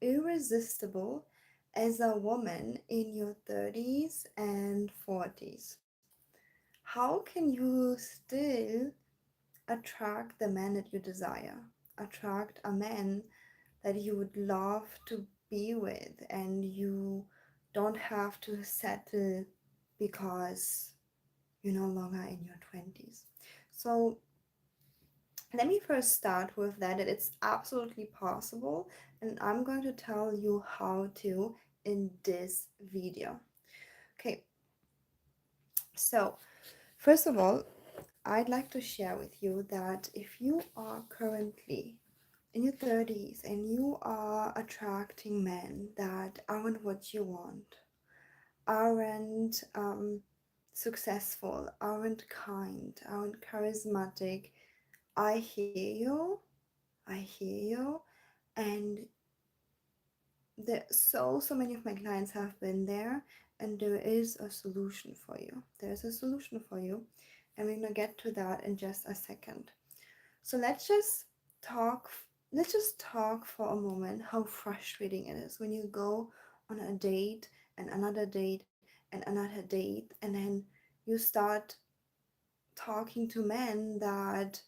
irresistible as a woman in your 30s and 40s? How can you still attract the man that you desire? Attract a man that you would love to be with, and you don't have to settle because you're no longer in your 20s. So let me first start with that it's absolutely possible, and I'm going to tell you how to in this video. Okay, so first of all, I'd like to share with you that if you are currently in your 30s and you are attracting men that aren't what you want, aren't successful, aren't kind, aren't charismatic, I hear you. I hear you. And so many of my clients have been there, and there is a solution for you. There's a solution for you, and we're gonna get to that in just a second. So talk let's just talk for a moment how frustrating it is when you go on a date and another date and another date, and then you start talking to men that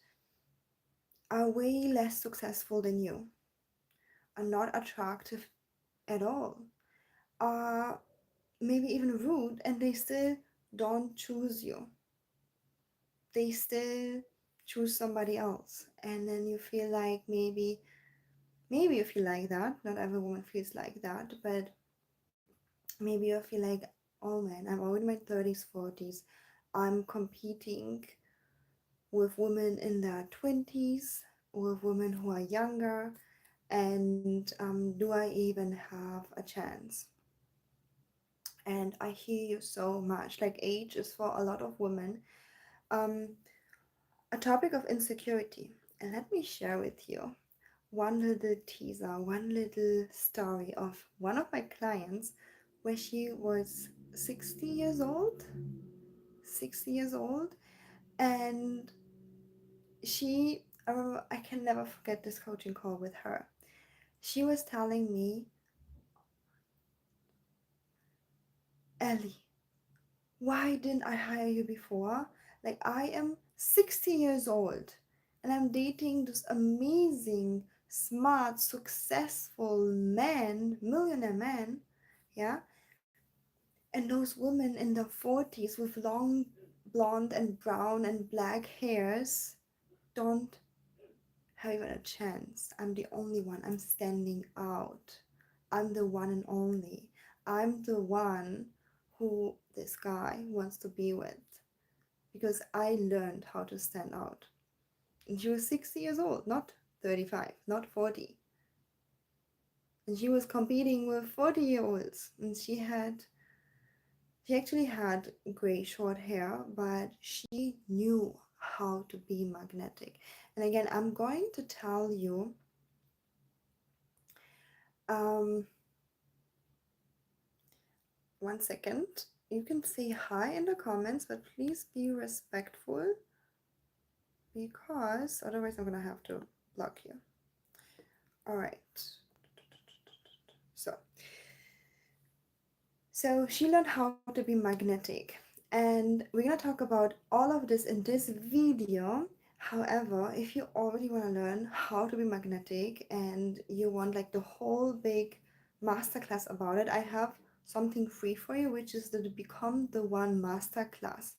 are way less successful than you, are not attractive at all, are maybe even rude, and they still don't choose you. They still choose somebody else. And then you feel like maybe you feel like that. Not every woman feels like that, but maybe you feel like, oh man, I'm already in my 30s, 40s. I'm competing with women in their 20s, with women who are younger, and do I even have a chance? And I hear you so much. Like, age is for a lot of women um, a topic of insecurity. And let me share with you one little teaser, one little story of one of my clients where she was 60 years old, 60 years old, and I remember, I can never forget this coaching call with her. She was telling me, Ellie, why didn't I hire you before? Like, I am 60 years old and I'm dating this amazing, smart, successful man, millionaire man, yeah? And those women in their 40s with long blonde and brown and black hairs don't have even a chance. I'm the only one. I'm standing out. I'm the one and only. I'm the one who this guy wants to be with because I learned how to stand out. And she was 60 years old, not 35, not 40. And she was competing with 40-year-olds. And she actually had gray short hair, but she knew how to be magnetic. And again, I'm going to tell you um, one second. You can say hi in the comments, but please be respectful because otherwise I'm gonna have to block you. All right. So, so she learned how to be magnetic, and we're gonna talk about all of this in this video. However, if you already want to learn how to be magnetic and you want like the whole big masterclass about it, I have something free for you, which is the Become the One Masterclass.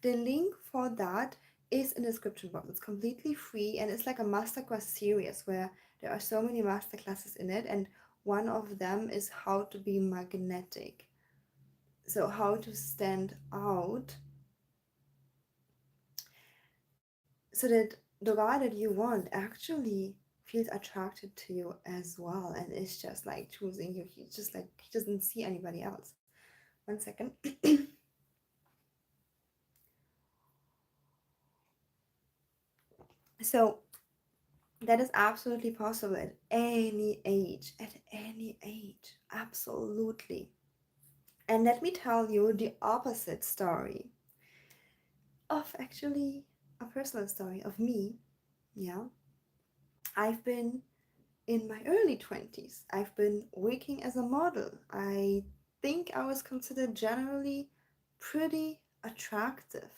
The link for that is in the description box. It's completely free and it's like a masterclass series where there are so many masterclasses in it, and one of them is how to be magnetic. So, how to stand out so that the guy that you want actually feels attracted to you as well and is just like choosing you. He's just like, he doesn't see anybody else. One second. So, that is absolutely possible at any age, at any age, absolutely. And let me tell you the opposite story of actually a personal story of me. Yeah, I've been in my early 20s. I've been working as a model. I think I was considered generally pretty attractive,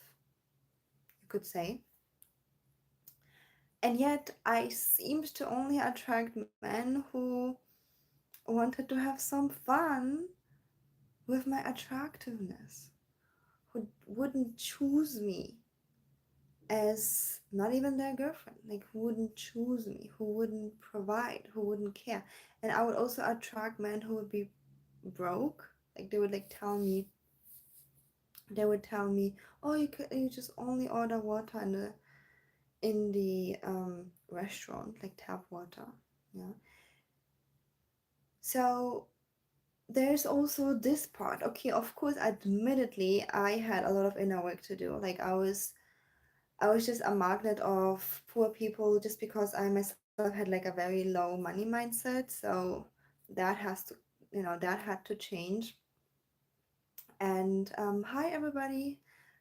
you could say. And yet I seemed to only attract men who wanted to have some fun with my attractiveness, who wouldn't choose me as not even their girlfriend, like who wouldn't choose me, who wouldn't provide, who wouldn't care. And I would also attract men who would be broke. Like they would like tell me, they would tell me, oh, you just only order water in the restaurant, like tap water. Yeah. So there's also this part. Okay, of course, admittedly, I had a lot of inner work to do. Like I was just a magnet of poor people just because I myself had like a very low money mindset. So that has to, that had to change. And hi everybody,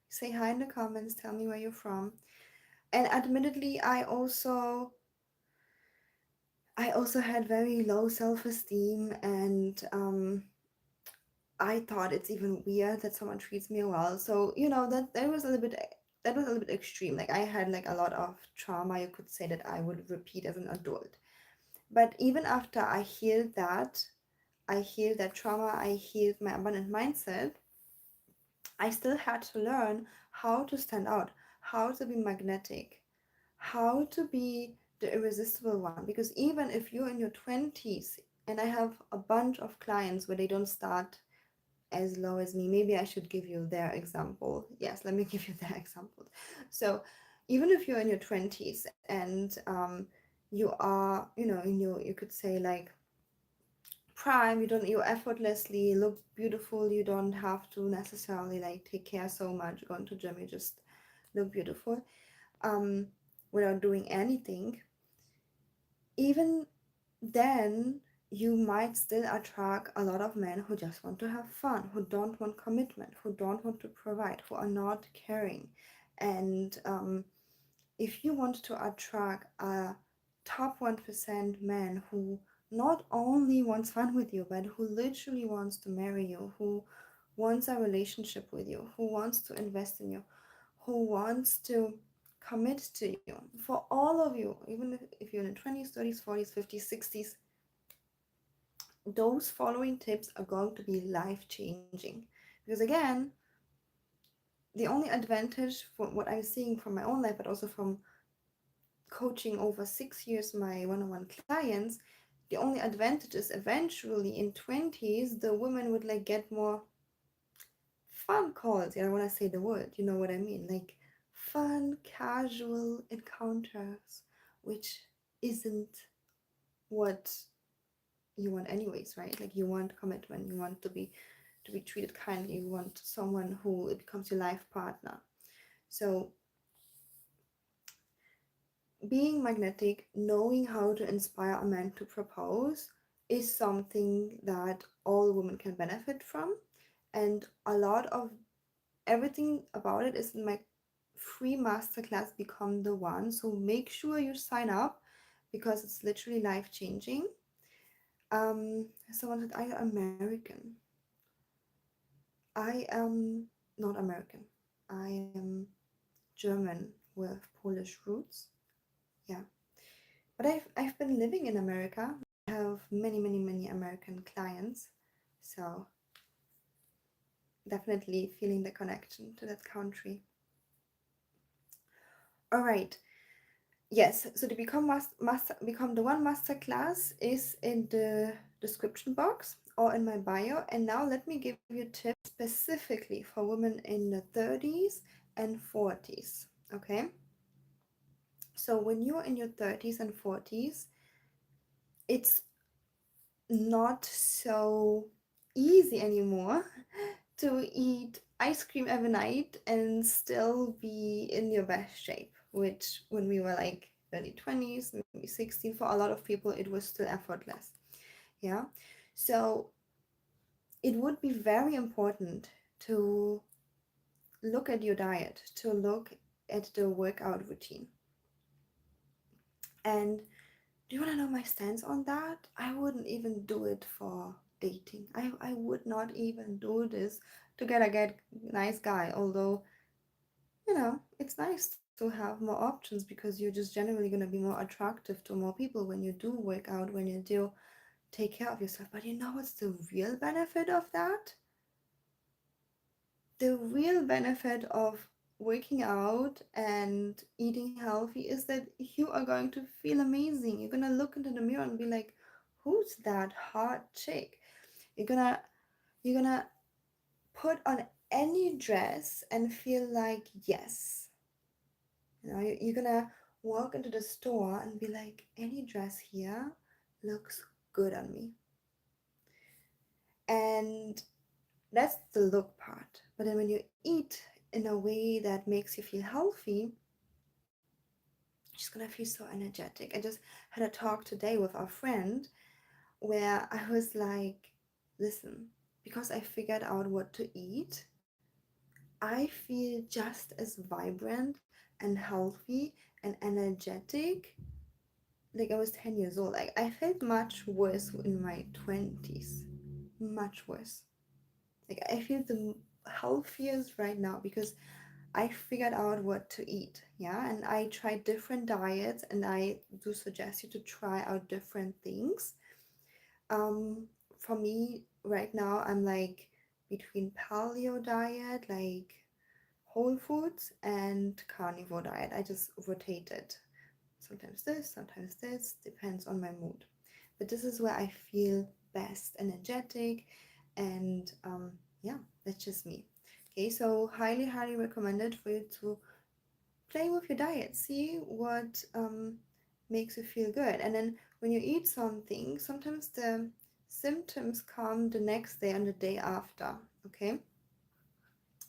say hi in the comments. Tell me where you're from. And admittedly, I also had very low self-esteem, and I thought it's even weird that someone treats me well. So that was a little bit extreme. Like I had like a lot of trauma, you could say, that I would repeat as an adult. But even after I healed that trauma, I healed my abundant mindset. I still had to learn how to stand out, how to be magnetic, how to be the irresistible one. Because even if you're in your 20s, and I have a bunch of clients where they don't start as low as me. Maybe I should give you their example. Yes, let me give you their example. So, even if you're in your 20s and you are, in your, you could say, like prime, you effortlessly look beautiful. You don't have to necessarily like take care so much, going to gym. You just look beautiful um, without doing anything. Even then you might still attract a lot of men who just want to have fun, who don't want commitment, who don't want to provide, who are not caring. And if you want to attract a top 1% man who not only wants fun with you, but who literally wants to marry you, who wants a relationship with you, who wants to invest in you, who wants to commit to you, for all of you, even if you're in the 20s, 30s, 40s, 50s, 60s, those following tips are going to be life changing. Because again, the only advantage for what I'm seeing from my own life, but also from coaching over 6 years my one-on-one clients, the only advantage is eventually in 20s the women would like get more fun calls. Yeah, I want to say the word, you know what I mean, like fun casual encounters, which isn't what you want anyways, right? Like you want commitment, you want to be treated kindly, you want someone who becomes your life partner. So being magnetic, knowing how to inspire a man to propose, is something that all women can benefit from. And a lot of everything about it is in my free masterclass, Become the One. So make sure you sign up because it's literally life changing. Someone said, "Are you American?" I am not American. I am German with Polish roots. Yeah. But I've been living in America. I have many, many, many American clients. So definitely feeling the connection to that country. All right. Yes, so the Become the One Masterclass is in the description box or in my bio. And now let me give you tips specifically for women in the 30s and 40s. Okay. So when you're in your 30s and 40s, it's not so easy anymore to eat ice cream every night and still be in your best shape, which when we were like early 20s, maybe 16, for a lot of people, it was still effortless. Yeah. So it would be very important to look at your diet, to look at the workout routine, and Do you want to know my stance on that? I wouldn't even do it for dating. I would not even do this to get nice guy. Although, it's nice to have more options because you're just generally going to be more attractive to more people when you do work out, when you do take care of yourself. But you know what's the real benefit of that? The real benefit of working out and eating healthy is that you are going to feel amazing. You're gonna look into the mirror and be like, who's that hot chick? You're gonna you're gonna put on any dress and feel like yes. You're gonna walk into the store and be like, any dress here looks good on me. And that's the look part. But then when you eat in a way that makes you feel healthy, you're just gonna feel so energetic. I just had a talk today with our friend where I was like, listen, because I figured out what to eat, I feel just as vibrant and healthy and energetic like I was 10 years old. Like I felt much worse in my 20s. Much worse. Like I feel the healthiest right now because I figured out what to eat, yeah, and I tried different diets, and I do suggest you to try out different things. Um, for me, right now, I'm like between paleo diet, like whole foods, and carnivore diet. I just rotate it. Sometimes this, depends on my mood. But this is where I feel best energetic, and yeah, that's just me. Okay, so highly recommended for you to play with your diet, see what makes you feel good. And then when you eat something, sometimes the symptoms come the next day and the day after. Okay,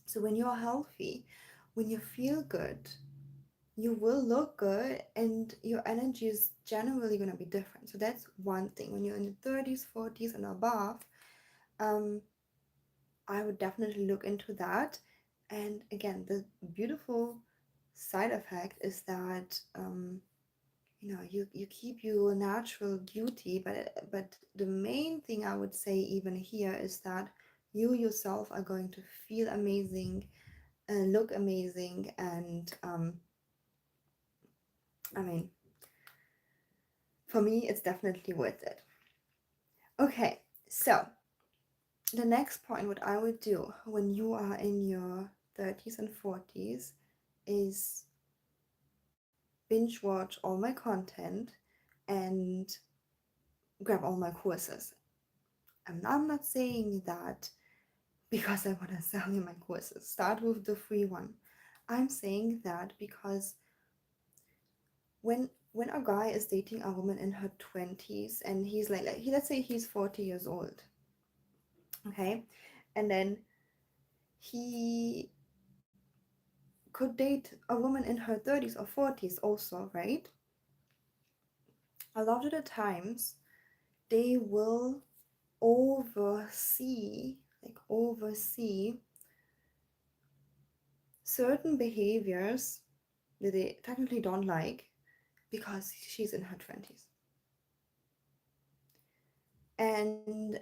so when you're healthy, when you feel good, you will look good and your energy is generally going to be different. So that's one thing. When you're in the 30s, 40s, and above, um, I would definitely look into that. And again, the beautiful side effect is that you keep your natural beauty, but the main thing I would say even here is that you yourself are going to feel amazing and look amazing, and I mean, for me, it's definitely worth it. Okay, so the next point, what I would do when you are in your 30s and 40s is binge watch all my content and grab all my courses. I'm not saying that because I want to sell you my courses. Start with the free one. I'm saying that because when a guy is dating a woman in her 20s and he's let's say he's 40 years old, okay, and then he could date a woman in her 30s or 40s also, right? A lot of the times they will oversee certain behaviors that they technically don't like because she's in her 20s. And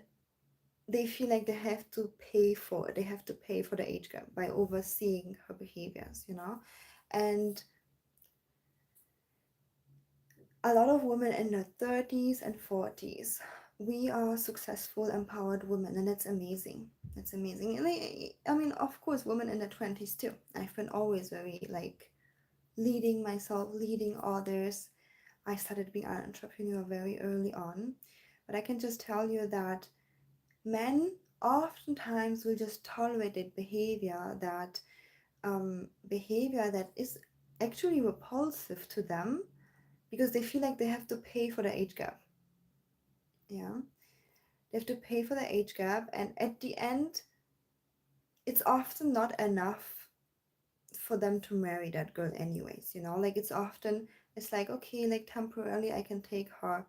they feel like they have to pay for the age gap by overseeing her behaviors. And a lot of women in their 30s and 40s, we are successful, empowered women, and that's amazing. That's amazing. And I mean, of course, women in their 20s too. I've been always very like leading myself, leading others. I started being an entrepreneur very early on. But I can just tell you that men oftentimes will just tolerate that behavior that is actually repulsive to them because they feel like they have to pay for the age gap. Yeah, they have to pay for the age gap, and at the end, it's often not enough for them to marry that girl, anyways. Like it's like, okay, like temporarily, I can take her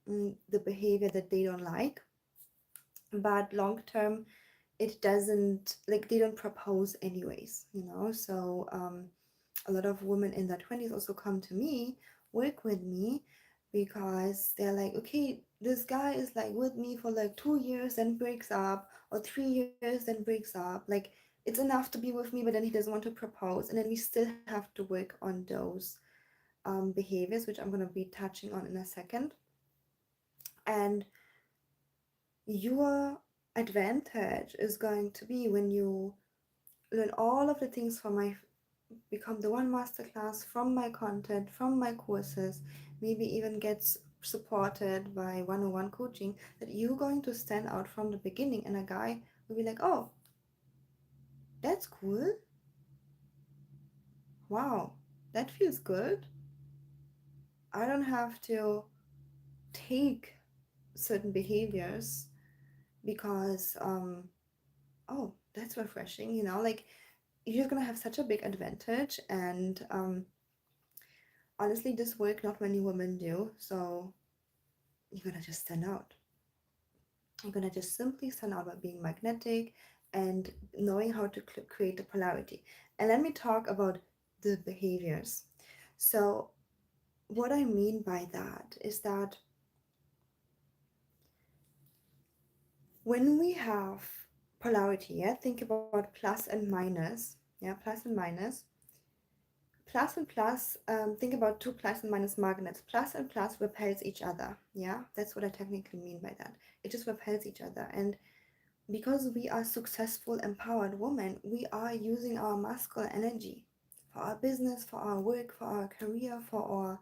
the behavior that they don't like, but long term, it doesn't like they don't propose anyways. So a lot of women in their 20s also come to me, work with me, because they're like, okay, this guy is like with me for like 2 years, then breaks up, or 3 years, then breaks up. Like, it's enough to be with me, but then he doesn't want to propose, and then we still have to work on those behaviors, which I'm going to be touching on in a second. And your advantage is going to be when you learn all of the things from my become the one masterclass, from my content, from my courses, maybe even gets supported by one-on-one coaching, that you're going to stand out from the beginning, and a guy will be like, oh, that's cool, wow, that feels good. I don't have to take certain behaviors because oh, that's refreshing, like, you're gonna have such a big advantage. And honestly, this work not many women do, so you're gonna just stand out. You're gonna just simply stand out by being magnetic and knowing how to create the polarity. And let me talk about the behaviors. So what I mean by that is that when we have polarity, yeah, think about plus and minus. Yeah, plus and minus. Plus and plus, think about two plus and minus magnets. Plus and plus repels each other. Yeah, that's what I technically mean by that. It just repels each other. And because we are successful, empowered women, we are using our masculine energy for our business, for our work, for our career, for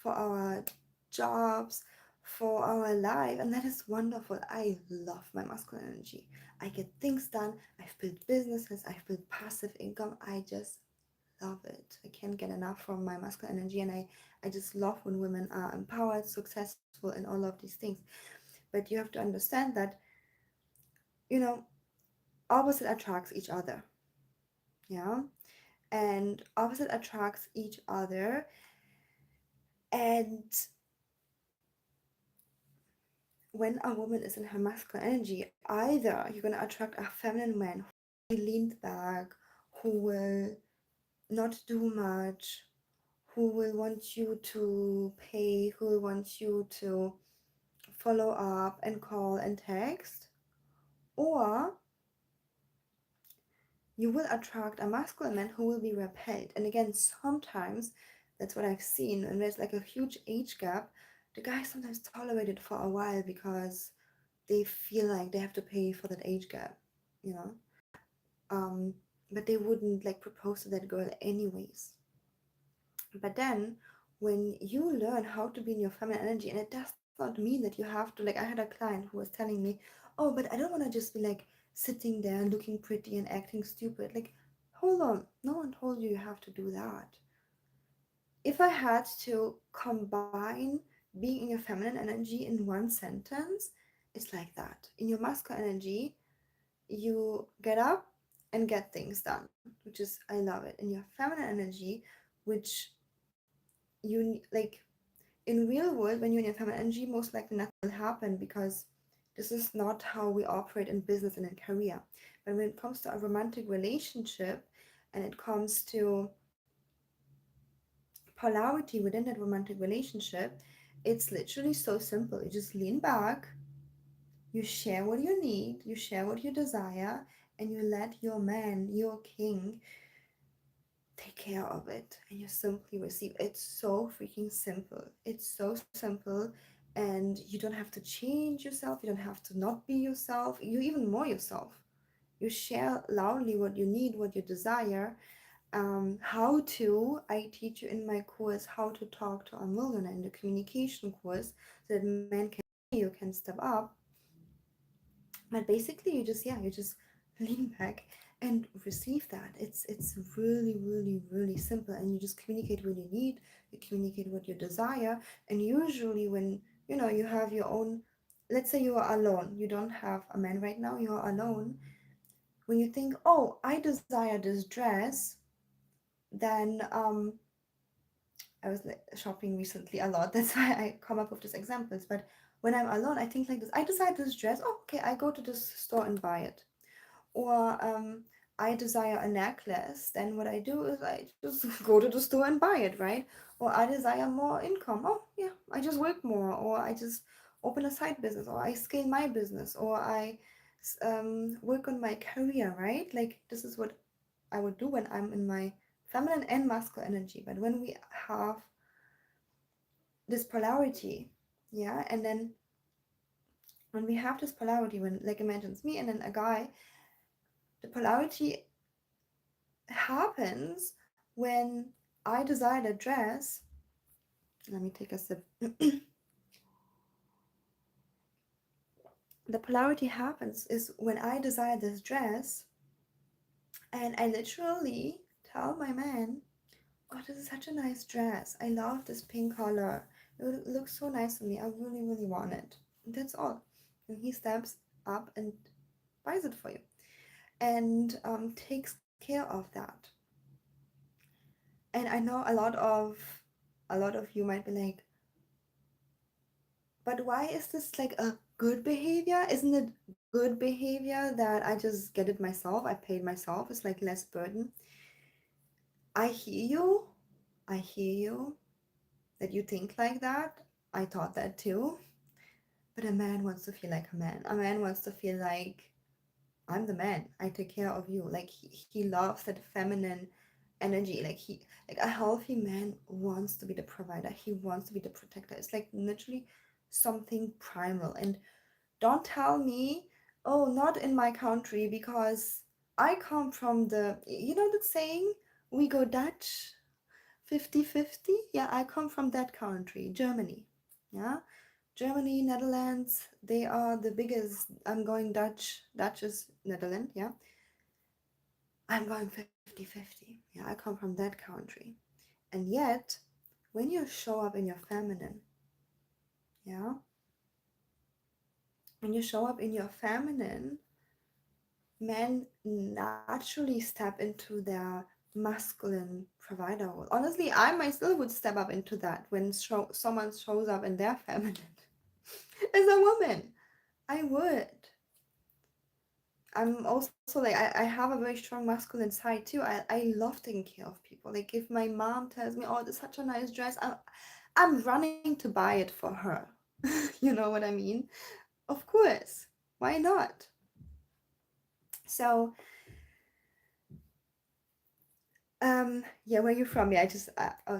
our jobs, for our life, and that is wonderful. I love my masculine energy. I get things done. I've built businesses. I've built passive income. I just love it. I can't get enough from my masculine energy, and I just love when women are empowered, successful, and all of these things. But you have to understand that, you know, opposite attracts each other. Yeah, and opposite attracts each other. And when a woman is in her masculine energy, either you're going to attract a feminine man who will be leaned back, who will not do much, who will want you to pay, who will want you to follow up and call and text. Or you will attract a masculine man who will be repelled. And again, sometimes that's what I've seen, and there's like a huge age gap. The guys sometimes tolerate it for a while because they feel like they have to pay for that age gap, you know. Um, but they wouldn't like propose to that girl anyways. But then when you learn how to be in your feminine energy, and it does not mean that you have to, like, I had a client who was telling me, oh, but I don't want to just be like sitting there looking pretty and acting stupid. Like, hold on, no one told you you have to do that. If I had to combine being in your feminine energy in one sentence, it's like that. In your masculine energy, you get up and get things done, which is, I love it. In your feminine energy, which like, in real world, when you're in your feminine energy, most likely nothing will happen because this is not how we operate in business and in career. But when it comes to a romantic relationship, and it comes to polarity within that romantic relationship, it's literally so simple. You just lean back, you share what you need, you share what you desire, and you let your man, your king, take care of it, and you simply receive. It's so freaking simple. It's so simple. And you don't have to change yourself, you don't have to not be yourself, you even more yourself. You share loudly what you need, what you desire. How to, I teach you in my course how to talk to a millionaire, in the communication course, so that men can, you can step up. But basically, you just lean back and receive that. It's really, really, really simple, and you just communicate what you need, you communicate what you desire. And usually when you have your own, let's say you are alone, you don't have a man right now, you are alone. When you think, oh, I desire this dress, then I was like shopping recently a lot. That's why I come up with these examples. But when I'm alone, I think like this. I decide this dress. Oh, okay. I go to this store and buy it. Or I desire a necklace, then what I do is I just go to the store and buy it, right? Or I desire more income. Oh, yeah, I just work more, or I just open a side business, or I scale my business, or I work on my career, right? Like, this is what I would do when I'm in my feminine and masculine energy. But when we have this polarity, yeah, and then when we have this polarity, when, like, imagine it's me and then a guy, the polarity happens when I desire a dress. Let me take a sip. The polarity happens is when I desire this dress and I literally tell my man, oh, this is such a nice dress. I love this pink color. It looks so nice on me. I really, really want it. And that's all. And he steps up and buys it for you and takes care of that. And I know a lot of you might be like, but why is this like a good behavior? Isn't it good behavior that I just get it myself? I paid myself. It's like less burden. I hear you. I hear you that you think like that. I thought that too. But a man wants to feel like a man. A man wants to feel like I'm the man. I take care of you. Like he loves that feminine energy. Like a healthy man wants to be the provider. He wants to be the protector. It's like literally something primal. And don't tell me, oh, not in my country, because I come from the saying, we go Dutch 50-50. Yeah, I come from that country, Germany. Yeah, Germany, Netherlands, they are the biggest. I'm going Dutch. Dutch is Netherlands, yeah. I'm going 50-50. Yeah, I come from that country. And yet, when you show up in your feminine, yeah, when you show up in your feminine, men naturally step into their masculine provider role. Honestly, I myself would step up into that when someone shows up in their feminine as a woman. I would. I'm also like I have a very strong masculine side too. I love taking care of people. Like if my mom tells me, "Oh, this is such a nice dress," I'm running to buy it for her. You know what I mean? Of course. Why not? So, yeah, where are you from? Yeah, I just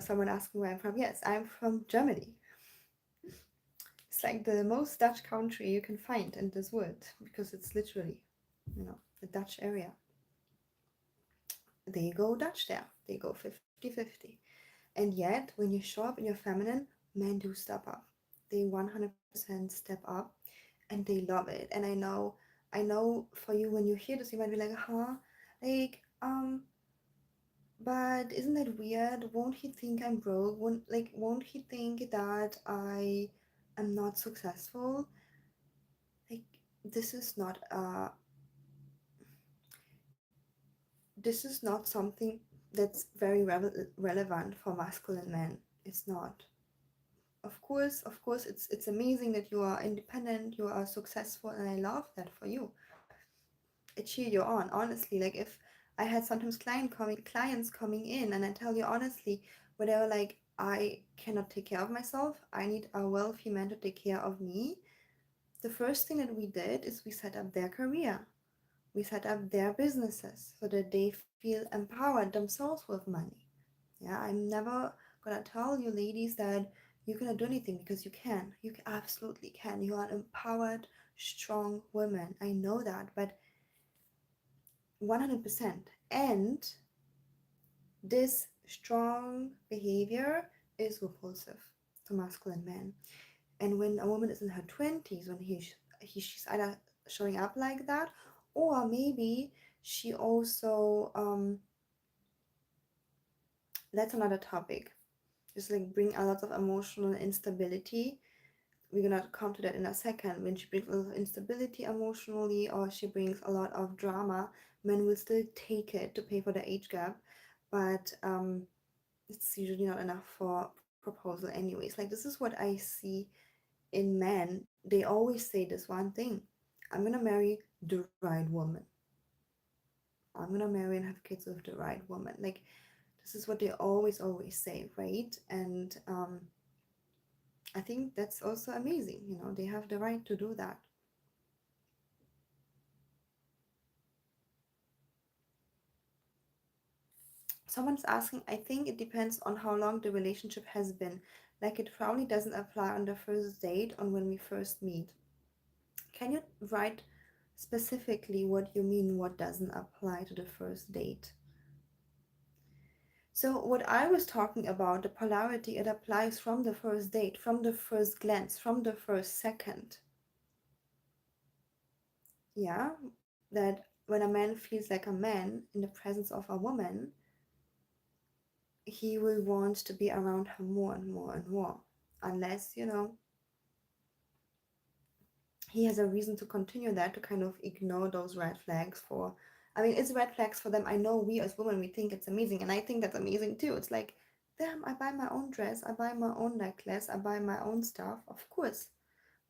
someone asked me where I'm from. Yes, I'm from Germany. It's like the most Dutch country you can find in this world because it's literally, the Dutch area. They go Dutch there. They go 50-50. And yet, when you show up in your feminine, men do step up. They 100% step up and they love it. And I know for you, when you hear this, you might be like, huh? Like, but isn't that weird? Won't he think I'm broke? Won't he think that I am not successful? Like, this is not this is not something that's very relevant for masculine men. It's not. Of course, it's amazing that you are independent, you are successful, and I love that for you. I cheer you on, honestly. Like if I had sometimes clients coming in, and I tell you honestly, where they were like, I cannot take care of myself. I need a wealthy man to take care of me. The first thing that we did is we set up their career. We set up their businesses so that they feel empowered themselves with money. Yeah, I'm never gonna tell you ladies that you cannot do anything because you can. You absolutely can. You are an empowered, strong woman. I know that, but 100%. And this strong behavior is repulsive to masculine men. And when a woman is in her 20s, when she's either showing up like that, or maybe she also that's another topic. Just like bring a lot of emotional instability. We're gonna come to that in a second. When she brings a lot of instability emotionally, or she brings a lot of drama, men will still take it to pay for the age gap, but it's usually not enough for proposal anyways. Like this is what I see in men. They always say this one thing: I'm gonna marry the right woman. I'm gonna marry and have kids with the right woman. Like, this is what they always say, right? And I think that's also amazing. They have the right to do that. Someone's asking, I think it depends on how long the relationship has been. Like, it probably doesn't apply on the first date, on when we first meet. Can you write specifically what you mean, what doesn't apply to the first date? So, what I was talking about, the polarity, it applies from the first date, from the first glance, from the first second. Yeah, that when a man feels like a man in the presence of a woman, he will want to be around her more and more and more. Unless, he has a reason to continue that, to kind of ignore those red flags for. I mean, it's red flags for them. I know we as women, we think it's amazing, and I think that's amazing too. It's like, damn, I buy my own dress, I buy my own necklace, I buy my own stuff. Of course,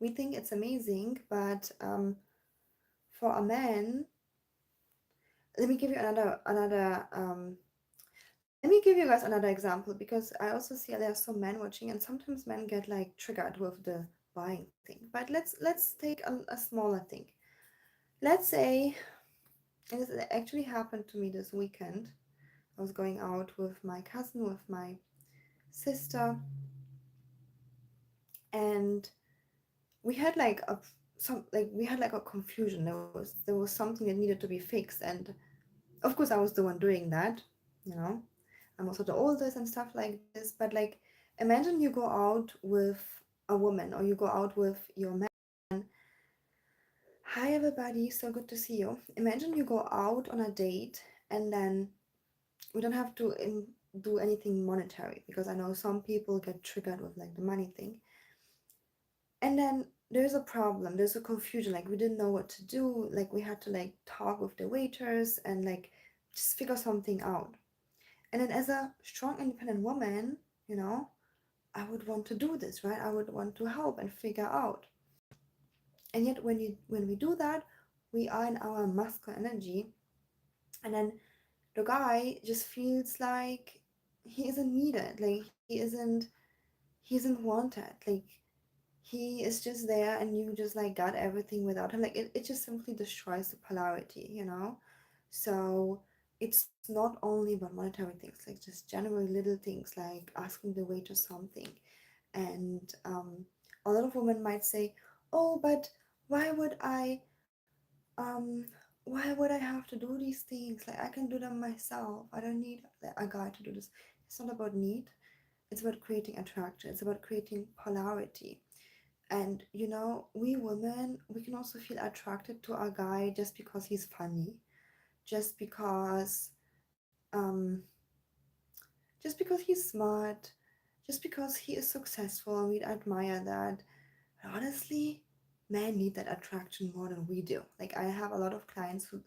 we think it's amazing, but for a man, let me give you let me give you guys another example, because I also see there are some men watching, and sometimes men get like triggered with the buying thing. But let's take a smaller thing. Let's say, and this actually happened to me this weekend. I was going out with my cousin, with my sister, and we had like we had like a confusion. There was something that needed to be fixed, and of course I was the one doing that. You know, I'm also the oldest and stuff like this. But like, imagine you go out with a woman, or you go out with your man. Hi everybody, so good to see you. Imagine you go out on a date, and then we don't have to do anything monetary, because I know some people get triggered with like the money thing. And then there's a problem, there's a confusion, like we didn't know what to do, like we had to like talk with the waiters and like just figure something out. And then as a strong independent woman, you know, I would want to do this, right? I would want to help and figure out. And yet when we do that, we are in our masculine energy, and then the guy just feels like he isn't needed, like he isn't wanted, like he is just there, and you just like got everything without him. Like it just simply destroys the polarity. So it's not only about monetary things, like just generally little things like asking the waiter something. And a lot of women might say, oh, but why would I um why would I have to do these things? Like, I can do them myself. I don't need a guy to do this. It's not about need. It's about creating attraction. It's about creating polarity. And we women, we can also feel attracted to a guy just because he's funny, just because um just because he's smart, just because he is successful, and we admire that. But honestly, men need that attraction more than we do. Like, I have a lot of clients who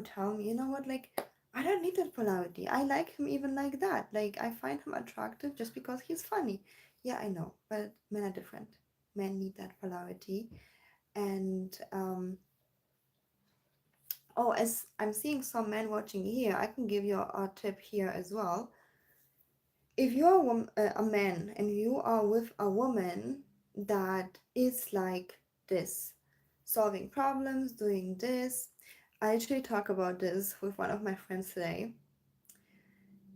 tell me, you know what, like, I don't need that polarity. I like him even like that. Like, I find him attractive just because he's funny. Yeah, I know, but men are different. Men need that polarity. And oh, as I'm seeing some men watching here, I can give you a tip here as well. If you're a man and you are with a woman that is like this, solving problems, doing this, I actually talk about this with one of my friends today.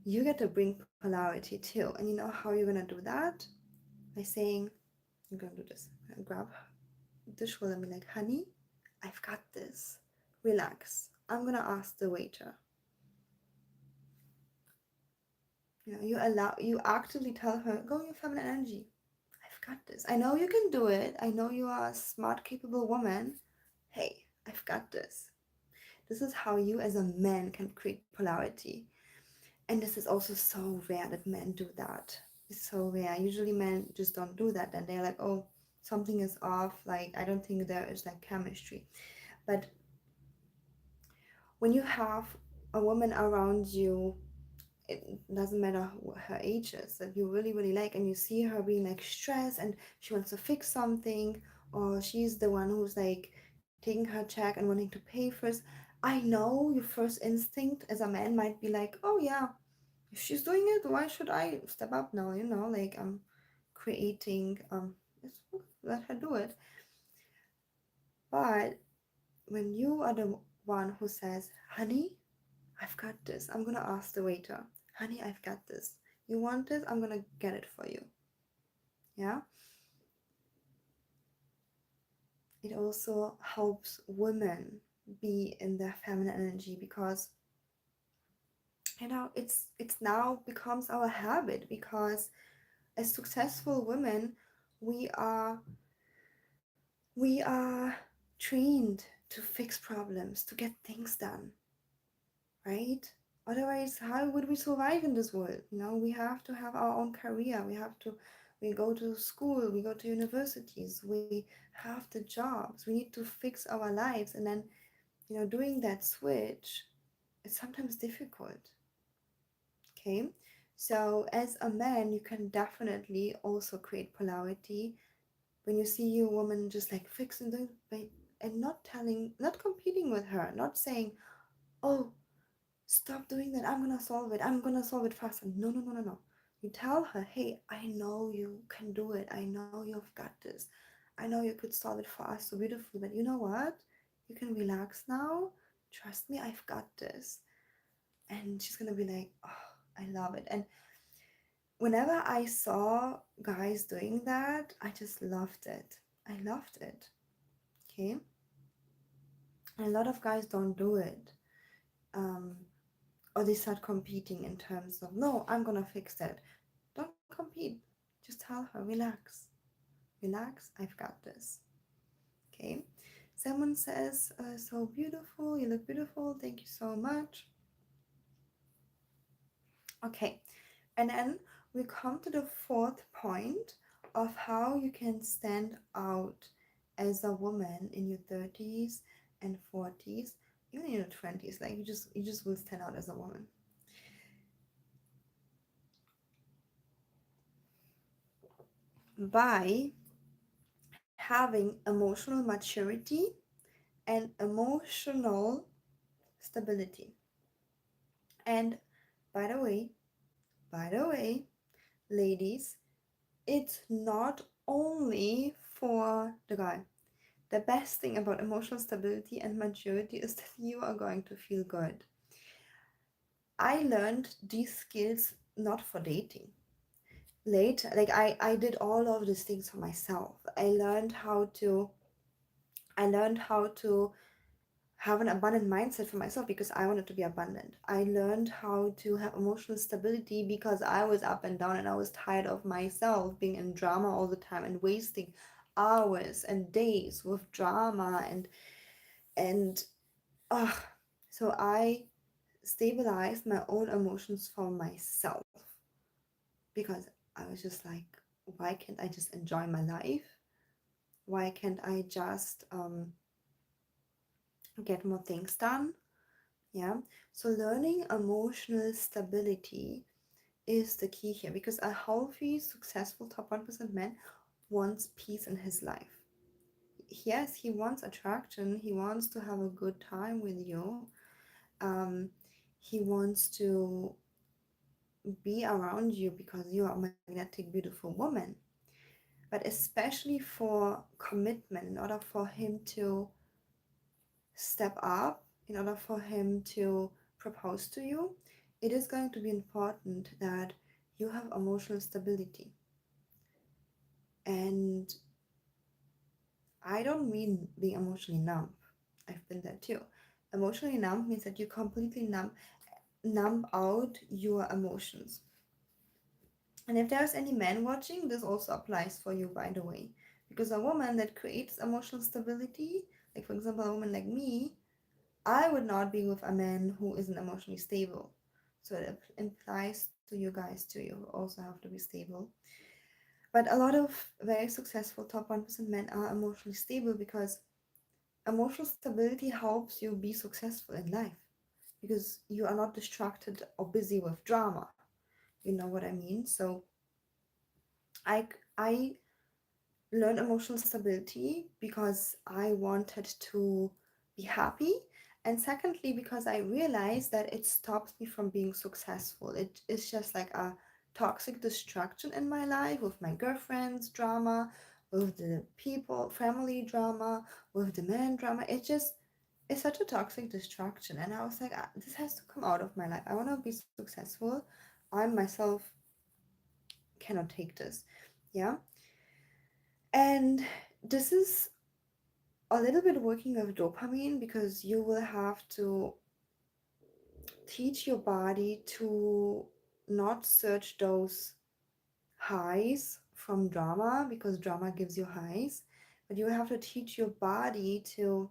You get to bring polarity too. And you know how you're gonna do that? By saying, I'm gonna do this. I'm gonna grab the shoulder and be like, honey, I've got this. Relax. I'm gonna ask the waiter. You actively tell her, go in your feminine energy. I've got this. I know you can do it. I know you are a smart, capable woman. Hey, I've got this. This is how you as a man can create polarity. And this is also so rare that men do that. It's so rare. Usually men just don't do that. And they're like, oh, something is off. Like, I don't think there is like chemistry. But when you have a woman around you, it doesn't matter what her age is, that you really really like, and you see her being like stressed and she wants to fix something, or she's the one who's like taking her check and wanting to pay first, I know your first instinct as a man might be like, oh yeah, if she's doing it, why should I step up now? Like I'm creating, it's, let her do it. But when you are the one who says, honey, I've got this, I'm gonna ask the waiter, honey, I've got this. You want this? I'm gonna get it for you. Yeah. It also helps women be in their feminine energy because it's now becomes our habit because as successful women we are we are trained to fix problems, to get things done, right? Otherwise, how would we survive in this world? We have to have our own career. We go to school, we go to universities, we have the jobs, we need to fix our lives. And then, doing that switch, it's sometimes difficult. Okay. So, as a man, you can definitely also create polarity when you see your woman just like fixing things and not competing with her, not saying, oh, stop doing that. I'm gonna solve it. I'm gonna solve it faster. No, no, no, no, no. You tell her, hey, I know you can do it. I know you've got this. I know you could solve it for us so beautifully, but you know what? You can relax now. Trust me, I've got this. And she's gonna be like, oh, I love it. And whenever I saw guys doing that, I just loved it. I loved it. Okay. And a lot of guys don't do it. Um, or they start competing in terms of, no, I'm gonna fix that. Don't compete. Just tell her, relax. Relax, I've got this. Okay. Someone says, so beautiful, you look beautiful, thank you so much. Okay. And then we come to the fourth point of how you can stand out as a woman in your 30s and 40s, even in your 20s. Like you just will stand out as a woman by having emotional maturity and emotional stability. And by the way, by the way, ladies, it's not only for the guy. The best thing about emotional stability and maturity is that you are going to feel good. I learned these skills not for dating. Later, like I did all of these things for myself. I learned how to have an abundant mindset for myself because I wanted to be abundant. I learned how to have emotional stability because I was up and down and I was tired of myself being in drama all the time and wasting hours and days with drama and uh, so I stabilized my own emotions for myself because I was just like, why can't I just enjoy my life? Why can't I just get more things done? Yeah. So learning emotional stability is the key here because a healthy, successful top 1% man wants peace in his life. Yes, he wants attraction, he wants to have a good time with you. Um, he wants to be around you because you are a magnetic, beautiful woman. But especially for commitment, in order for him to step up, in order for him to propose to you, it is going to be important that you have emotional stability. And I don't mean being emotionally numb. I've been there too. Emotionally numb means that you completely numb out your emotions. And if there's any man watching, this also applies for you, by the way. Because a woman that creates emotional stability, like for example, a woman like me, I would not be with a man who isn't emotionally stable. So it implies to you guys too. You also have to be stable. But a lot of very successful top 1% men are emotionally stable because emotional stability helps you be successful in life because you are not distracted or busy with drama. You know what I mean? So I learned emotional stability because I wanted to be happy And secondly, because I realized that it stops me from being successful. It is just like a toxic distraction in my life with my girlfriends drama, with the people, family drama, with the man drama. It just it's such a toxic distraction. And I was like, this has to come out of my life. I want to be successful. I myself cannot take this. Yeah. And this is a little bit working with dopamine because you will have to teach your body to not search those highs from drama because drama gives you highs, but you have to teach your body to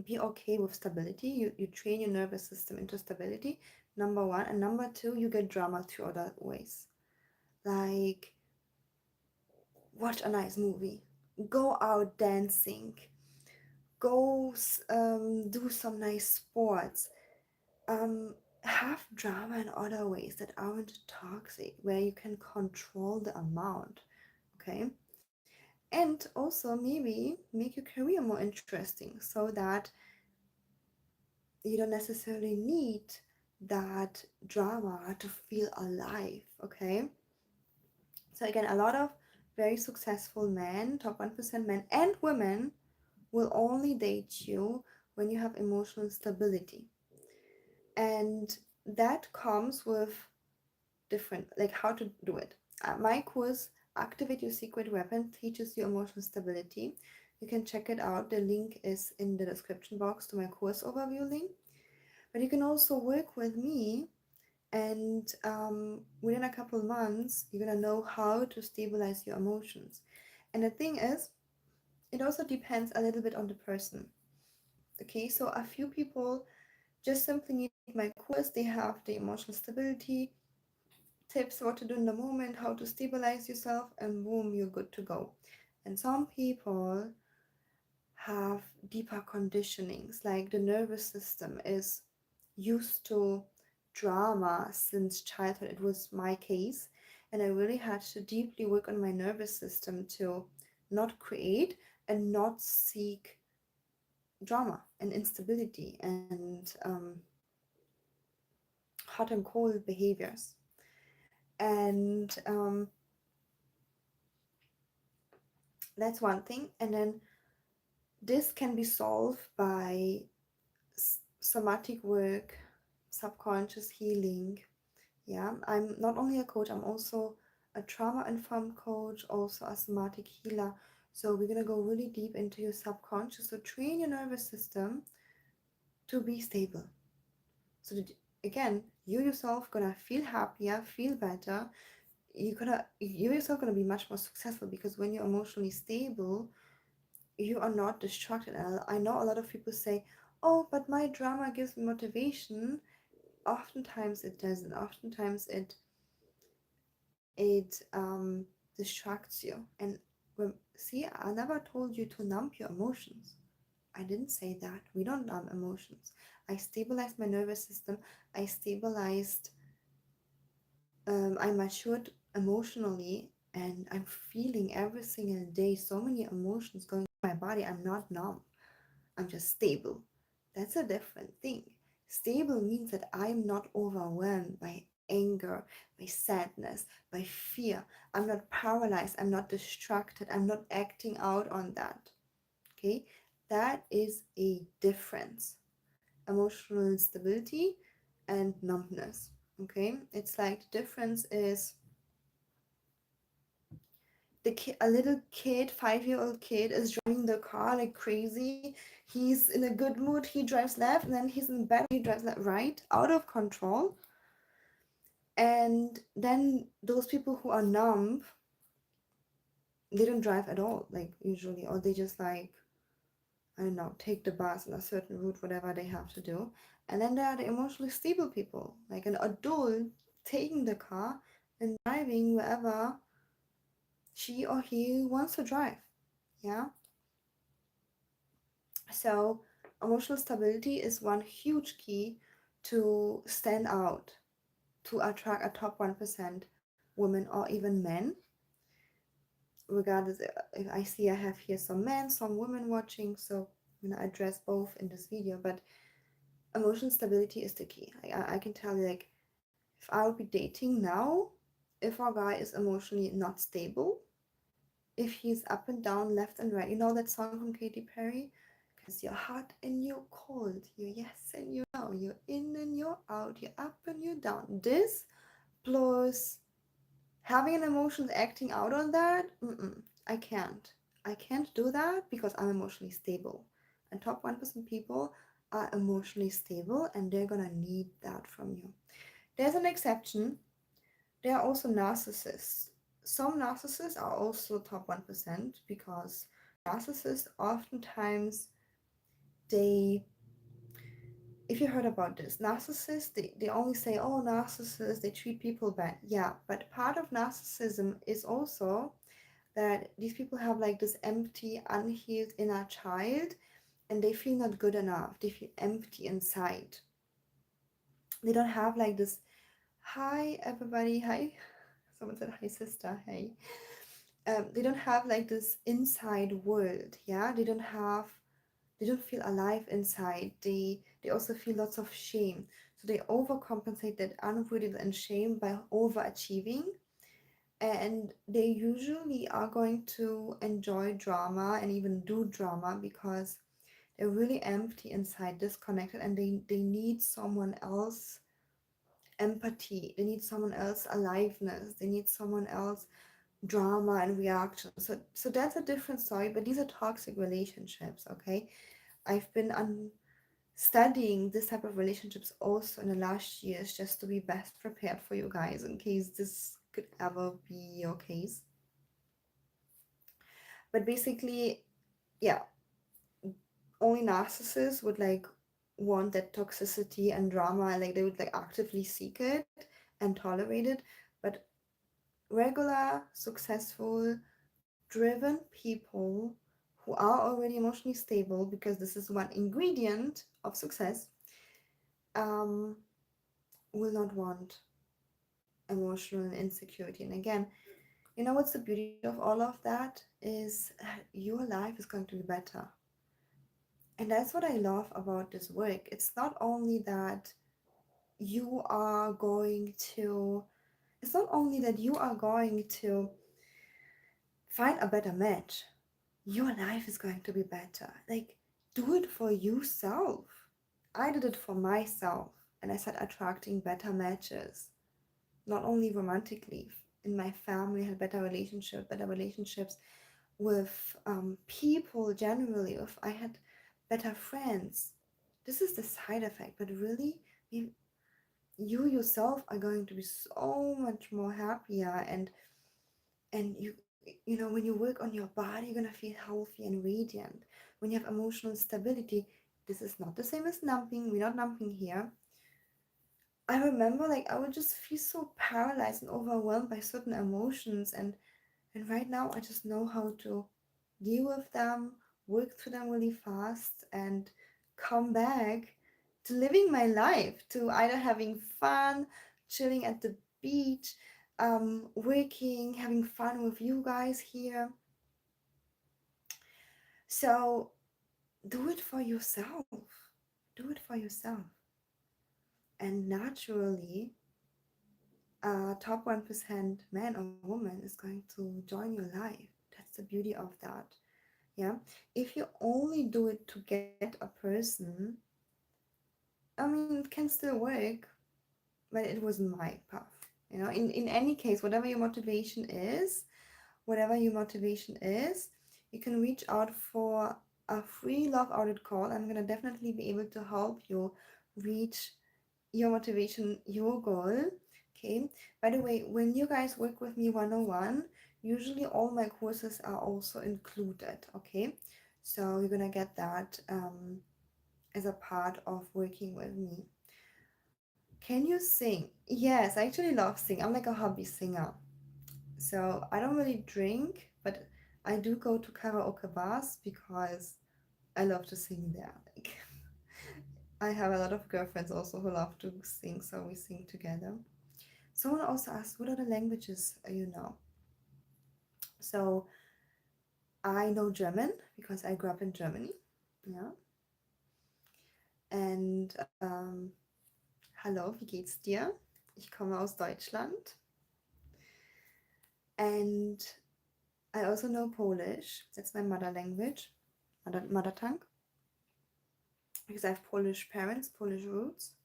be okay with stability. You train your nervous system into stability, number one. And number two, you get drama through other ways. Like, watch a nice movie, go out dancing, go do some nice sports, have drama in other ways that aren't toxic, where you can control the amount, okay? And also maybe make your career more interesting so that you don't necessarily need that drama to feel alive, okay? So again, a lot of very successful men, top 1% men and women, will only date you when you have emotional stability. And that comes with different, like how to do it. My course, Activate Your Secret Weapon, teaches you emotional stability. You can check it out. The link is in the description box to my course overview link. But you can also work with me, and within a couple months, you're gonna know how to stabilize your emotions. And the thing is, it also depends a little bit on the person. Okay, so a few people just simply need my course, they have the emotional stability tips, what to do in the moment, how to stabilize yourself, and boom, you're good to go. And some people have deeper conditionings, like the nervous system is used to drama since childhood. It was my case, and I really had to deeply work on my nervous system to not create and not seek drama and instability and hot and cold behaviors. And that's one thing. And then this can be solved by somatic work, subconscious healing. Yeah, I'm not only a coach, I'm also a trauma informed coach, also a somatic healer. So we're gonna go really deep into your subconscious. So train your nervous system to be stable. So that, again, you yourself gonna feel happier, feel better. You yourself gonna be much more successful because when you're emotionally stable, you are not distracted. And I know a lot of people say, oh, but my drama gives me motivation. Oftentimes it doesn't. Oftentimes it distracts you. And see, I never told you to numb your emotions. I didn't say that. We don't numb emotions. I stabilized my nervous system. I stabilized, I matured emotionally, and I'm feeling every single day so many emotions going through my body. I'm not numb. I'm just stable. That's a different thing. Stable means that I'm not overwhelmed by anger, by sadness, by fear. I'm not paralyzed. I'm not distracted. I'm not acting out on that. Okay? That is a difference. Emotional instability and numbness. Okay? It's like the difference is a little kid, 5-year-old kid, is driving the car like crazy. He's in a good mood, he drives left, and then he's in bad, he drives left, right, out of control. And then those people who are numb, they don't drive at all, like usually, or they just like, I don't know, take the bus on a certain route, whatever they have to do. And then there are the emotionally stable people, like an adult taking the car and driving wherever she or he wants to drive. Yeah. So, emotional stability is one huge key to stand out, to attract a top 1% women or even men. Regardless, if I see I have here some men, some women watching, so I'm gonna address both in this video, but emotional stability is the key. I can tell you, like, if I would be dating now, if our guy is emotionally not stable, if he's up and down, left and right, you know that song from Katy Perry? Because you're hot and you're cold, you're yes and you're no, you're in and you're out, you're up and you're down. This plus having an emotions acting out on that, I can't. I can't do that because I'm emotionally stable. And top 1% people are emotionally stable and they're gonna need that from you. There's an exception. There are also narcissists. Some narcissists are also top 1% because narcissists oftentimes they, if you heard about this, narcissists, they only say, oh, narcissists, they treat people bad. Yeah, but part of narcissism is also that these people have like this empty, unhealed inner child and they feel not good enough. They feel empty inside. They don't have like this, hi, everybody, hi. Someone said, hi, sister, hey. They don't have like this inside world, yeah? They don't feel alive inside. They also feel lots of shame. So they overcompensate that unworthiness and shame by overachieving, and they usually are going to enjoy drama and even do drama because they're really empty inside, disconnected, and they need someone else empathy, they need someone else aliveness, they need someone else drama and reaction. So that's a different story, but these are toxic relationships. Okay, I've been studying this type of relationships also in the last years just to be best prepared for you guys in case this could ever be your case. But basically, yeah, only narcissists would like want that toxicity and drama, and like they would like actively seek it and tolerate it. But regular, successful, driven people who are already emotionally stable, because this is one ingredient of success, um, will not want emotional insecurity. And again, you know what's the beauty of all of that is your life is going to be better. And that's what I love about this work. It's not only that you are going to, it's not only that you are going to find a better match, your life is going to be better. Like, do it for yourself. I did it for myself, and I started attracting better matches, not only romantically. In my family, I had better relationships with people generally. If I had better friends, this is the side effect. But really, you yourself are going to be so much more happier, and you know, when you work on your body, you're gonna feel healthy and radiant. When you have emotional stability, this is not the same as numbing. We're not numbing here. I remember, like, I would just feel so paralyzed and overwhelmed by certain emotions, and right now I just know how to deal with them, work through them really fast, and come back to living my life, to either having fun, chilling at the beach, working, having fun with you guys here. So do it for yourself. Do it for yourself. And naturally, a top 1% man or woman is going to join your life. That's the beauty of that. Yeah. If you only do it to get a person, I mean, it can still work, but it wasn't my path. You know, in any case, whatever your motivation is, you can reach out for a free love audit call. I'm gonna definitely be able to help you reach your motivation, your goal. Okay. By the way, when you guys work with me 101, usually all my courses are also included. Okay. So you're gonna get that as a part of working with me. Can you sing? Yes, I actually love singing. I'm like a hobby singer. So I don't really drink, but I do go to karaoke bars because I love to sing there. Like, I have a lot of girlfriends also who love to sing, so we sing together. Someone also asked, what are the languages you know? So I know German because I grew up in Germany. Ja. And hallo, wie geht's dir? Ich komme aus Deutschland. And I also know Polish. That's my mother language, mother tongue. Because I have Polish parents, Polish roots.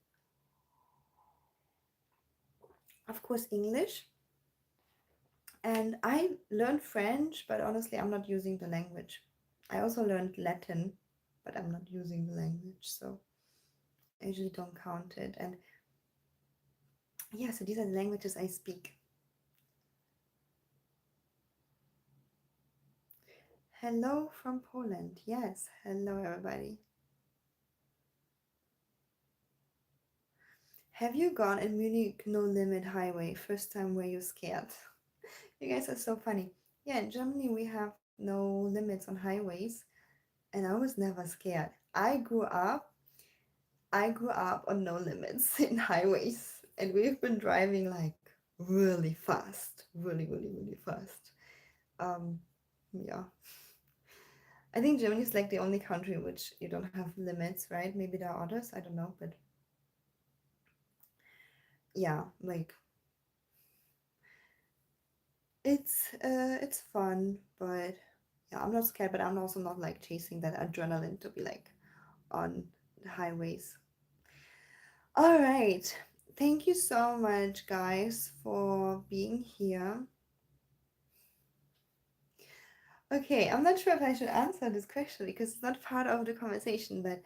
Of course, English. And I learned French, but honestly, I'm not using the language. I also learned Latin, but I'm not using the language, so I usually don't count it. And yeah, so these are the languages I speak. Hello from Poland. Yes, hello everybody. Have you gone in Munich no limit highway? First time were you scared? You guys are so funny. Yeah, in Germany we have no limits on highways, and I was never scared. I grew up on no limits in highways, and we've been driving like really fast, really fast. Um, yeah. I think Germany is like the only country in which you don't have limits, right? Maybe there are others, I don't know, but yeah, like it's fun, but yeah, I'm not scared, but I'm also not like chasing that adrenaline to be like on the highways. All right. Thank you so much, guys, for being here. Okay, I'm not sure if I should answer this question because it's not part of the conversation, but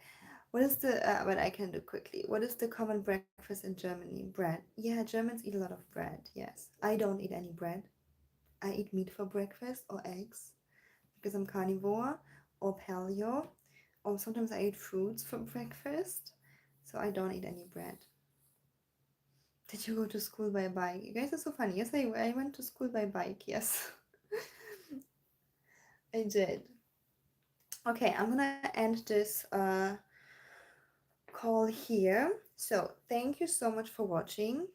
but I can do quickly. What is the common breakfast in Germany? Bread. Yeah, Germans eat a lot of bread, yes. I don't eat any bread. I eat meat for breakfast or eggs because I'm carnivore or paleo, or sometimes I eat fruits for breakfast. So I don't eat any bread. Did you go to school by bike? You guys are so funny. Yes, I went to school by bike. Yes, I did. Okay, I'm gonna end this call here. So, thank you so much for watching.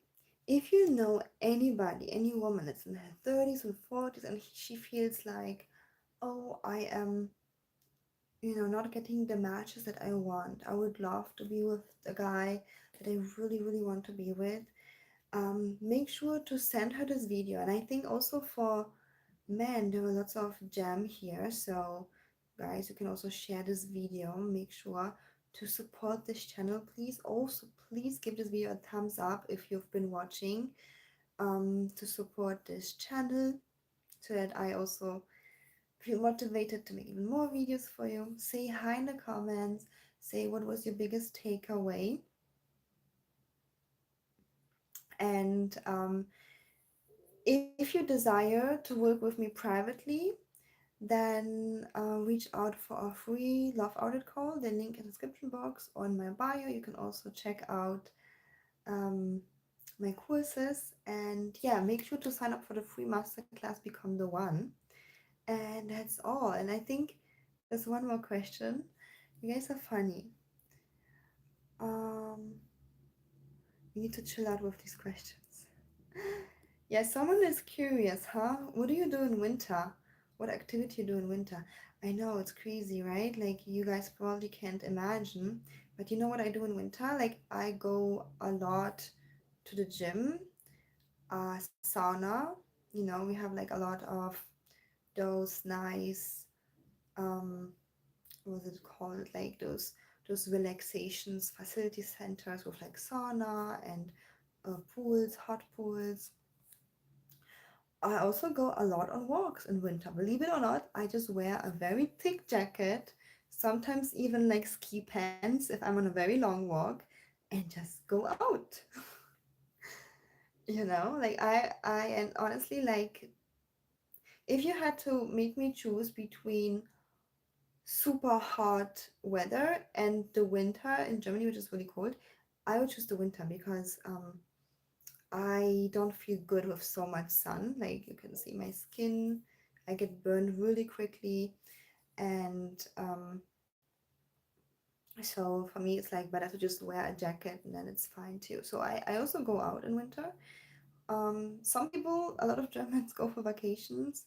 If you know anybody, any woman that's in her 30s and 40s, and she feels like, oh, I am, not getting the matches that I want, I would love to be with the guy that I really want to be with, make sure to send her this video. And I think also for men, there were lots of gem here. So, guys, you can also share this video. Make sure to support this channel, please. Also, please give this video a thumbs up if you've been watching, to support this channel so that I also feel motivated to make even more videos for you. Say hi in the comments. Say what was your biggest takeaway. And if you desire to work with me privately, then reach out for a free love audit call. The link in the description box or in my bio. You can also check out um, my courses, and yeah, make sure to sign up for the free masterclass Become the One. And that's all. And I think there's one more question. You guys are funny. um we need to chill out with these questions. Yeah, someone is curious, huh? What do you do in winter? What activity you do in winter? I know it's crazy, right? Like you guys probably can't imagine, but you know what I do in winter? Like I go a lot to the gym, sauna. We have like a lot of those nice what was it called? Like those relaxations facility centers with like sauna and pools, hot pools. I also go a lot on walks in winter. Believe it or not, I just wear a very thick jacket, sometimes even like ski pants if I'm on a very long walk, and just go out. Like and honestly, like if you had to make me choose between super hot weather and the winter in Germany, which is really cold, I would choose the winter because I don't feel good with so much sun. Like you can see my skin, I get burned really quickly, and so for me it's like better to just wear a jacket and then it's fine too. So I also go out in winter. Some people, a lot of Germans go for vacations.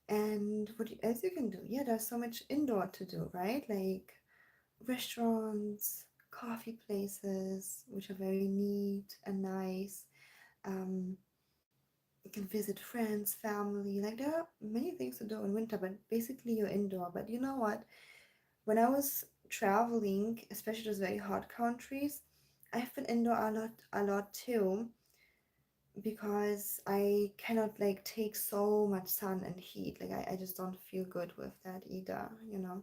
And what else you can do? Yeah, there's so much indoor to do, right? Like restaurants, coffee places, which are very neat and nice. Um, you can visit friends, family. Like there are many things to do in winter, but basically you're indoor. But you know what? When I was traveling, especially those very hot countries, I've been indoor a lot too, because I cannot like take so much sun and heat. Like I just don't feel good with that either, you know.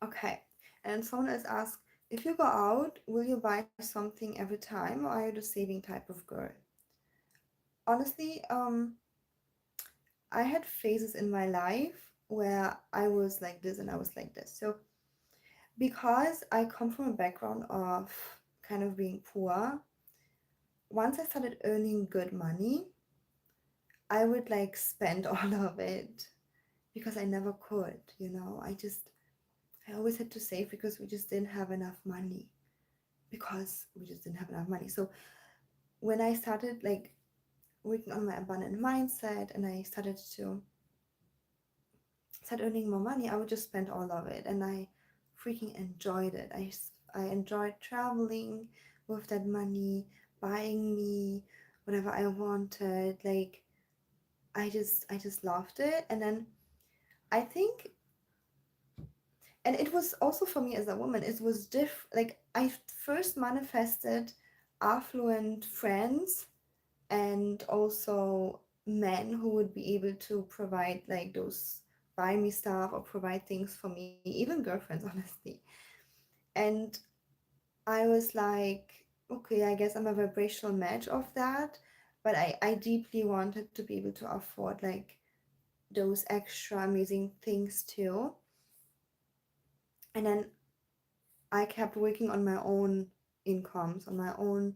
Okay. And someone else asked, if you go out, will you buy something every time, or are you the saving type of girl? Honestly, I had phases in my life where I was like this and I was like this. So because I come from a background of kind of being poor, once I started earning good money, I would like spend all of it because I never could, you know. I always had to save because we just didn't have enough money. Because we just didn't have enough money. So when I started like working on my abundant mindset and I started to start earning more money, I would just spend all of it. And I freaking enjoyed it. I enjoyed traveling with that money, buying me whatever I wanted. Like I just loved it. And then I think, and it was also for me as a woman, it was like I first manifested affluent friends and also men who would be able to provide like those buy me stuff or provide things for me, even girlfriends honestly. And I was like, okay, I guess I'm a vibrational match of that, but I deeply wanted to be able to afford like those extra amazing things too. And then I kept working on my own incomes, on my own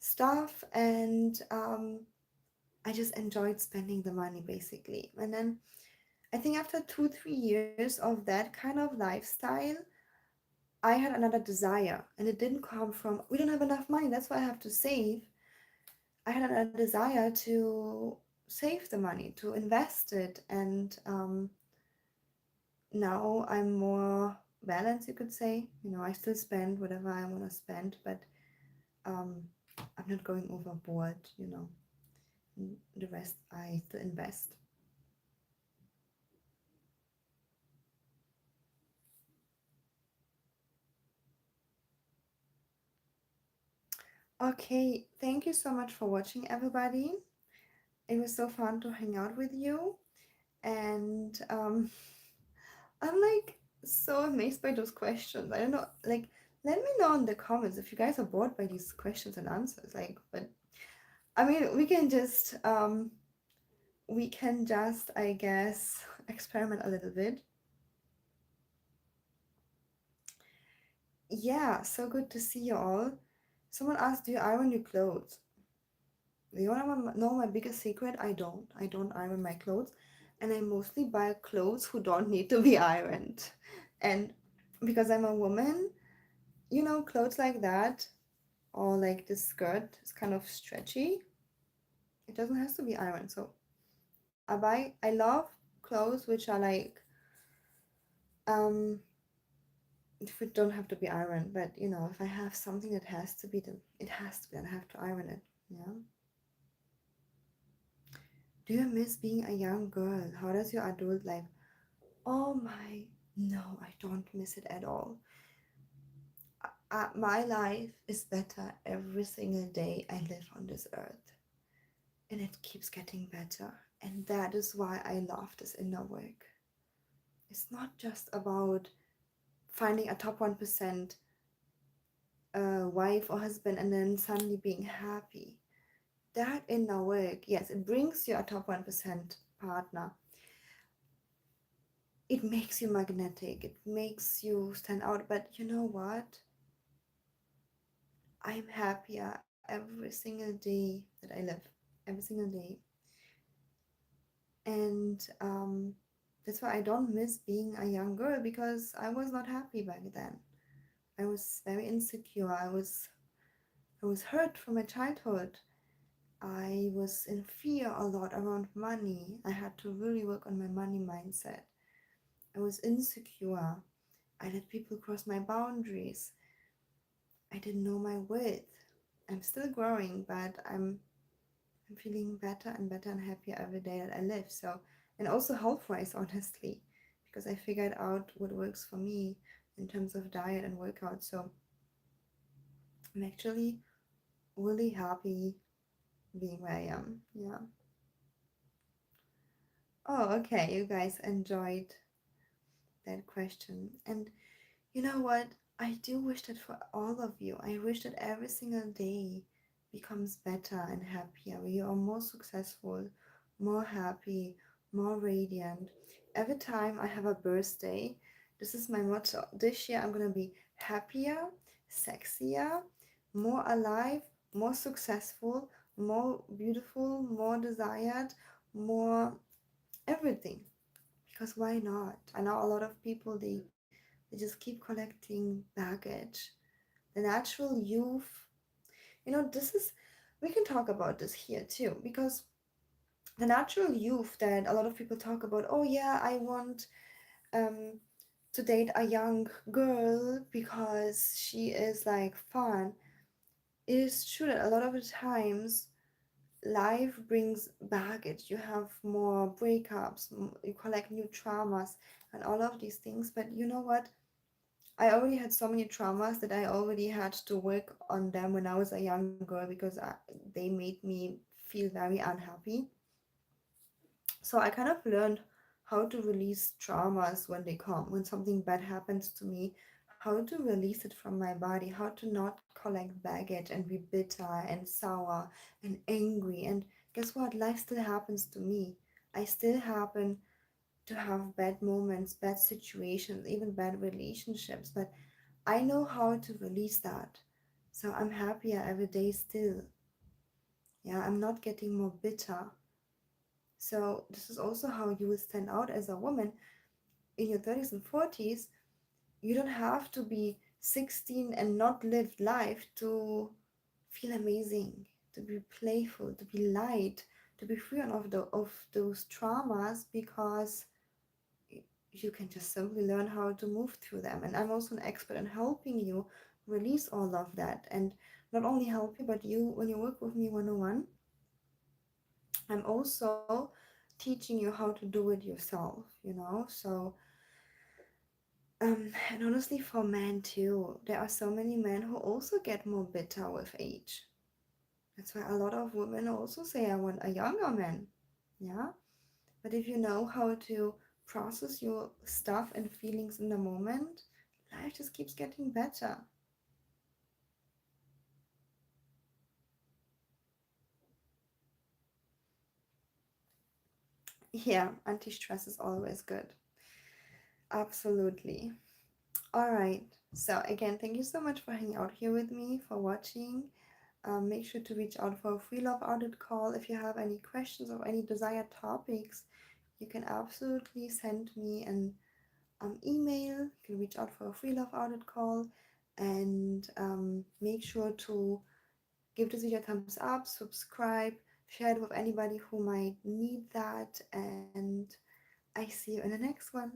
stuff, and I just enjoyed spending the money basically. And then I think after 2, 3 years of that kind of lifestyle, I had another desire, and it didn't come from we don't have enough money, that's why I have to save. I had another desire to save the money, to invest it, and now I'm more balanced, you could say. You know, I still spend whatever I want to spend, but um, I'm not going overboard, you know. The rest I still invest. Okay, thank you so much for watching, everybody. It was so fun to hang out with you, and I'm like so amazed by those questions. I don't know, like, let me know in the comments if you guys are bored by these questions and answers. Like, but I mean, we can just, I guess, experiment a little bit. Yeah, so good to see you all. Someone asked, do you iron your clothes? You want to know my biggest secret? I don't iron my clothes, and I mostly buy clothes who don't need to be ironed. And because I'm a woman, you know, clothes like that, or like this skirt is kind of stretchy. It doesn't have to be ironed. So I love clothes which are like um if it don't have to be ironed, but you know, if I have something that has to be, then it has to be, and I have to iron it. Yeah. Do you miss being a young girl? How does your adult life? Oh my, no, I don't miss it at all. My life is better every single day I live on this earth, and it keeps getting better. And that is why I love this inner work. It's not just about finding a top 1% wife or husband and then suddenly being happy. That inner work, yes, it brings you a top 1% partner. It makes you magnetic, it makes you stand out. But you know what? I'm happier every single day that I live, every single day. And that's why I don't miss being a young girl, because I was not happy back then. I was very insecure. I was hurt from my childhood. I was in fear a lot around money. I had to really work on my money mindset. I was insecure. I let people cross my boundaries. I didn't know my worth. I'm still growing, but I'm feeling better and better and happier every day that I live. So, and also health wise, honestly, because I figured out what works for me in terms of diet and workout. So, I'm actually really happy being where I am. Yeah. Oh, okay. You guys enjoyed that question. And you know what? I do wish that for all of you. I wish that every single day becomes better and happier. You are more successful, more happy, more radiant. Every time I have a birthday, this is my motto. This year I'm gonna be happier, sexier, more alive, more successful, more beautiful, more desired, more everything. Because why not? I know a lot of people they just keep collecting baggage. The natural youth, this is, we can talk about this here too, because the natural youth that a lot of people talk about, oh yeah, I want um, to date a young girl because she is like fun. It is true that a lot of the times life brings baggage. You have more breakups, you collect new traumas, and all of these things. But you know what? I already had so many traumas that I already had to work on them when I was a young girl because they made me feel very unhappy. So I kind of learned how to release traumas when they come, when something bad happens to me, how to release it from my body, how to not collect baggage and be bitter and sour and angry. And guess what? Life still happens to me. I still happen to have bad moments, bad situations, even bad relationships, but I know how to release that. So I'm happier every day still. Yeah, I'm not getting more bitter. So this is also how you will stand out as a woman in your 30s and 40s. You don't have to be 16 and not live life to feel amazing, to be playful, to be light, to be free of those traumas because you can just simply learn how to move through them. And I'm also an expert in helping you release all of that. And not only help you, but you, when you work with me 101, I'm also teaching you how to do it yourself. So, and honestly, for men too, there are so many men who also get more bitter with age. That's why a lot of women also say, I want a younger man. Yeah. But if you know how to process your stuff and feelings in the moment, life just keeps getting better. Yeah, anti stress is always good. Absolutely. All right. So, again, thank you so much for hanging out here with me, for watching. Make sure to reach out for a free love audit call. If you have any questions or any desired topics, you can absolutely send me an email. You can reach out for a free love audit call, and make sure to give this video a thumbs up, subscribe, share it with anybody who might need that, and I see you in the next one.